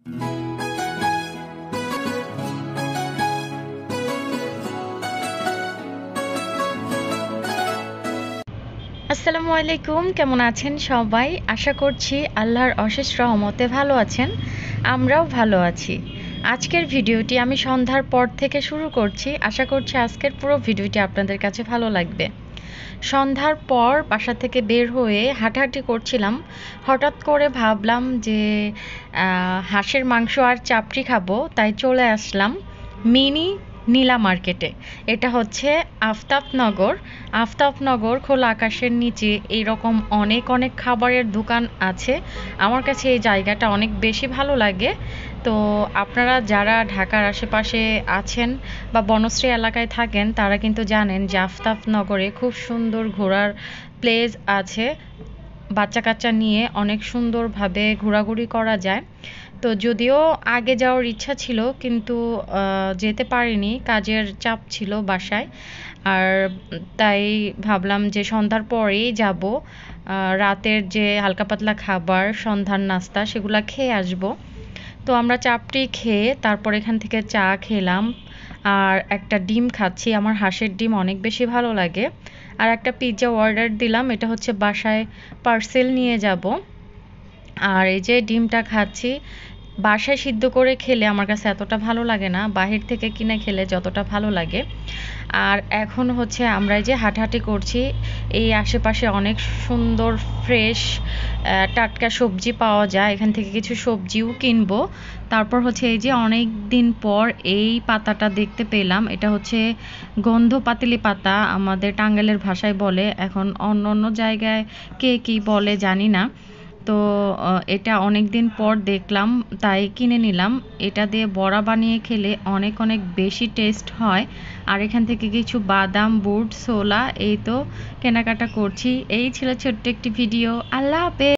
আসসালামু আলাইকুম, কেমন আছেন সবাই? আশা করছি আল্লাহর অশেষ রহমতে ভালো আছেন। আমরাও ভালো আছি। আজকের ভিডিওটি আমি সন্ধ্যার পর থেকে শুরু করছি। আশা করছি আজকের পুরো ভিডিওটি আপনাদের কাছে ভালো লাগবে। সন্ধ্যার পর বাসা থেকে বের হয়ে হাঁটাহাঁটি করছিলাম। হঠাৎ করে ভাবলাম যে হাঁসের মাংস আর চাপড়ি খাবো, তাই চলে আসলাম মিনি নীলা মার্কেটে। এটা হচ্ছে আফতাবনগর। আফতাবনগর খোলা আকাশের নিচে এইরকম অনেক অনেক খাবারের দোকান আছে। আমার কাছে এই জায়গাটা অনেক বেশি ভালো লাগে। তো আপনারা যারা ঢাকার আশেপাশে আছেন বা বনশ্রী এলাকায় থাকেন তারা কিন্তু জানেন যে আফতাবনগরে খুব সুন্দর ঘোরার প্লেস আছে। বাচ্চা কাচ্চা নিয়ে অনেক সুন্দরভাবে ঘোরাঘুরি করা যায়। তো যদিও আগে যাওয়ার ইচ্ছা ছিল, কিন্তু যেতে পারিনি, কাজের চাপ ছিল বাসায়। আর তাই ভাবলাম যে সন্ধ্যার পরেই যাব, রাতের যে হালকা পাতলা খাবার সন্ধ্যার নাস্তা সেগুলো খেয়ে আসব। তো আমরা চাপটি খেয়ে তারপর এখান থেকে চা খেলাম আর একটা ডিম খাচ্ছি। আমার হাঁসের ডিম অনেক বেশি ভালো লাগে। আর একটা পিৎজা অর্ডার দিলাম, এটা হচ্ছে বাসায় পার্সেল নিয়ে যাব। আর এই যে ডিমটা খাচ্ছি, বাসায় সিদ্ধ করে খেলে আমার কাছে এতটা ভালো লাগে না, বাহির থেকে কিনে খেলে যতটা ভালো লাগে। আর এখন হচ্ছে আমরা এই যে হাঁটাহাঁটি করছি, এই আশেপাশে অনেক সুন্দর ফ্রেশ টাটকা সবজি পাওয়া যায়, এখান থেকে কিছু সবজিও কিনবো। তারপর হচ্ছে এই যে অনেক দিন পর এই পাতাটা দেখতে পেলাম, এটা হচ্ছে গন্ধ পাতিলি পাতা, আমাদের টাঙ্গাইলের ভাষায় বলে, এখন অন্য অন্য জায়গায় কে কী বলে জানি না। তো এটা অনেক দিন পর দেখলাম তাই কিনে নিলাম। এটা দিয়ে বড়া বানিয়ে খেলে অনেক অনেক বেশি টেস্ট হয়। আর এখান থেকে কিছু বাদাম, বুট, ছোলা এই তো কেনাকাটা করছি। এই ছিল ছোট্ট একটি ভিডিও। আল্লাহ হাফেজ।